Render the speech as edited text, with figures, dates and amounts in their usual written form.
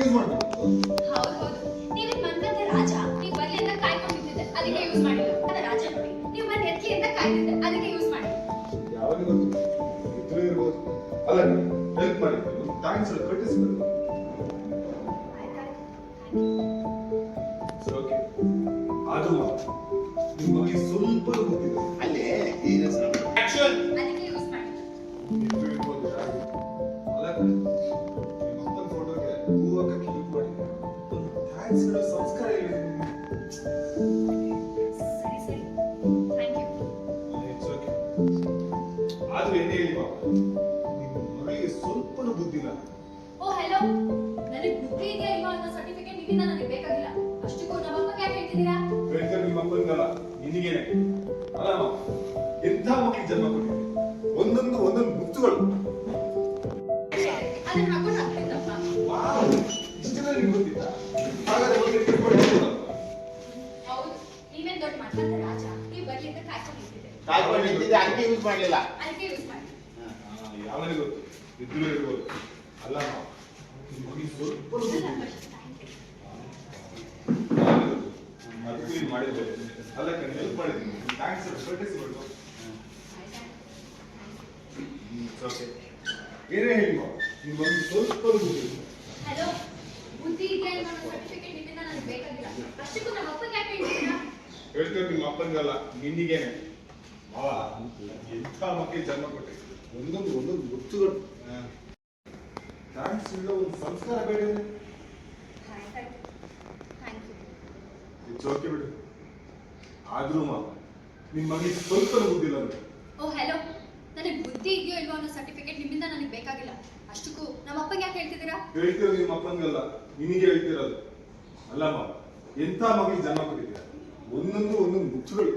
Use ಮಾಡ್ಬೇಕು. ಹೌದು ಹೌದು, ನೀವು ಬಂದಂತೆ ರಾಜ, ನೀವು ಬರ್ಲಿ ಅಂತ ಕಾಯ್ಕೊಂಡಿದ್ದೆ, ಅದಕ್ಕೆ ಯೂಸ್ ಮಾಡಿಲ್ಲ. ಅದ ರಾಜ ನೋಡಿ, ನೀವು ಬಂದು ಎತ್ಲಿ ಅಂತ ಕಾಯ್ತಿದ್ದೆ, ಅದಕ್ಕೆ ಯೂಸ್ ಮಾಡಿ. ಯಾವಾಗ ಗೊತ್ತು ಇದ್ರೂ ಇರ್ಬೋದು. ಅಲ್ಲ ಹೆಲ್ಪ್ ಮಾಡಿದ್ದು ಥ್ಯಾಂಕ್ಸ್ ಕಟ್ಟಿಸ್ಬೇಕು. Sir okay. ಅದು ನಿಮ್ಮ ಬಗ್ಗೆ ಸ್ವಲ್ಪ ಗೊತ್ತಿದೆ. ಅಲ್ಲೇ ಏನು ಆಕ್ಷನ್ ಅದಕ್ಕೆ ಯೂಸ್ ಮಾಡಿ. ಇದ್ರೂ ಇರ್ಬೋದು. ಅಲ್ಲ ನಿಮ್ಮಪ್ಪನ ಫೋಟೋಗೆ ಹೂ ಹಾಕಕ್ಕೆ ಹೆಲ್ಪ್ ಮಾಡಿ. ಥ್ಯಾಂಕ್ಸ್ ಹೇಳೋ ಸಂಸ್ಕಾರ ಇಲ್ಲ ನಿಮ್ಗೆ. ಸರಿ ಸರಿ, ಥ್ಯಾಂಕ್ ಯು. It's okay. ಆದ್ರೂ ಏನೇ ಹೇಳಿ ಬಾಬಾ, ನಿಮ್ಮ ಮಗಳಿಗೆ ಸ್ವಲ್ಪನೂ ಬುದ್ಧಿ ಇಲ್ಲ. ಓ ಹೆಲೋ, ನನಗೆ ಬುದ್ಧಿ ಇದೆಯಾ ಇಲ್ವಾ ಅನ್ನೋ ಸರ್ಟಿಫಿಕೇಟ್ ನಿಮ್ಮಿಂದ ನನಗೆ ಬೇಕಾಗಿಲ್ಲ. ಅಷ್ಟಕ್ಕೂ ನಮ್ಮ ಅಪ್ಪಗೆ ಯಾಕೆ ಹೇಳ್ತಿದ್ದೀರಾ? ಹೇಳ್ತಾರೆ ನಿಮ್ಮ ಅಪ್ಪನಿಗಲ್ಲ, ನಿನಗೇನೆ. ಅಲ್ಲ ಎಂಥ ಮಕ್ಕಳಿಗೆ ಜನ್ಮ ಕೊಟ್ಟಿದೆ. ಒಂದೊಂದು ಮುತ್ತುಗಳು. ಅದನ್ನ ಹಾಕೊಂಡು ಹಾಕ್ತಿದ್ದಪ್ಪ. ವಾವ್, ಇಷ್ಟೆಲ್ಲ ನಿಮ್ಗೆ ಗೊತ್ತಿತ್ತ? ಹಾಗಾದ್ರೆ ಹೋಗಿ ತಿಳ್ಕೊಂಡು ಹೌದು, ನೀವೇನ್ ದೊಡ್ಡ ಮಾತಾಡ್ತ ರಾಜ, ನೀವು ಬರ್ಲಿ ಅಂತ ಕಾಯ್ಕೊಂಡಿದ್ದೆ, ಕಾಯ್ಕೊಂಡು ನಿಂತಿದ್ದೆ, ಅದಕ್ಕೆ ಯೂಸ್ ಮಾಡಲಿಲ್ಲ. ಅದಕ್ಕೆ ಯೂಸ್ ಮಾಡಿ. ಯಾವನಿಗೆ ಗೊತ್ತು ಇದ್ರೂ ಇರ್ಬೋದು. ಅಲ್ಲ ನಿಮ್ಮ ಮಗನಿಗೆ ಸ್ವಲ್ಪ ಬುದ್ಧಿ ಇಲ್ಲ. ಅದಕ್ಕೂ ಇದು ಮಾಡಿದ್ದೆ. ಅಲ್ಲ ಕಣ್ ಹೆಲ್ಪ್ ಮಾಡಿದ್ದೀನಿ. ಥ್ಯಾಂಕ್ಸ್ ಕಟ್ಟಿಸ್ಬೇಕು. ಓಕೆ. ಏನೇ ಹೇಳಿ ಮಾ, ನಿಮ್ಮ ಮಗನಿಗೆ ಸ್ವಲ್ಪ ಬುದ್ಧಿ ಇಲ್ಲ. ಹಲೋ, ಬುದ್ಧಿ ಇದೆಯಾ ಇಲ್ವಾ ಅನ್ನೋ ಸರ್ಟಿಫಿಕೇಟ್ ನಿಮ್ಮಿಂದ ನನಗೆ ಬೇಕಾಗಿಲ್ಲ. ಅಷ್ಟಕ್ಕೂ ನಮ್ಮ ಅಪ್ಪಗೆ ಯಾಕೆ ಹೇಳ್ತಿದ್ದೀರಾ? ಹೇಳ್ತಾರೆ ನಿಮ್ಮ ಅಪ್ಪನಿಗಲ್ಲ, ನಿನ್ನಿಗೇನೆ. ಮಾವ ಎಂಥ ಮಕ್ಕಳಿಗೆ ಜನ್ಮ ಕೊಟ್ಟಿದೆ. ಒಂದೊಂದು ಮುತ್ತುಗಳು. ಥ್ಯಾಂಕ್ಸ್ ಇಲ್ಲ, ಒಂದು ಸಂಸ್ಕಾರ ಬೇಡ. Thank you. ಇಟ್ಸ್ ಓಕೆ ಬಿಡು. ಆದ್ರೂ ಮಾವ ನಿಮ್ಮ ಮಗನಿಗೆ ಸ್ವಲ್ಪ ಬುದ್ಧಿ ಇಲ್ಲ ಅಂದ್ರೆ. ಓ ಹೆಲೋ, ನನಗೆ ಬುದ್ಧಿ ಇದೆಯೋ ಇಲ್ವೋ ಅನ್ನೋ ಸರ್ಟಿಫಿಕೇಟ್ ನಿಮ್ಮಿಂದ ನನಗೆ ಬೇಕಾಗಿಲ್ಲ. ಅಷ್ಟಕ್ಕೂ ನಮ್ಮ ಅಪ್ಪಗೆ ಯಾಕೆ ಹೇಳ್ತಿದ್ದೀರಾ? ಹೇಳ್ತಿರೋ ನಿಮ್ಮ ಅಪ್ಪನಿಗಲ್ಲ, ನಿನಗೆ ಹೇಳ್ತಿರೋದು. ಅಲ್ಲ ಮಾವ, ಎಂಥ ಮಗನಿಗೆ ಜನ್ಮ ಕೊಟ್ಟಿದ್ದೀರಾ. ಒಂದೊಂದು ಮುಚ್ಚುಗಳು.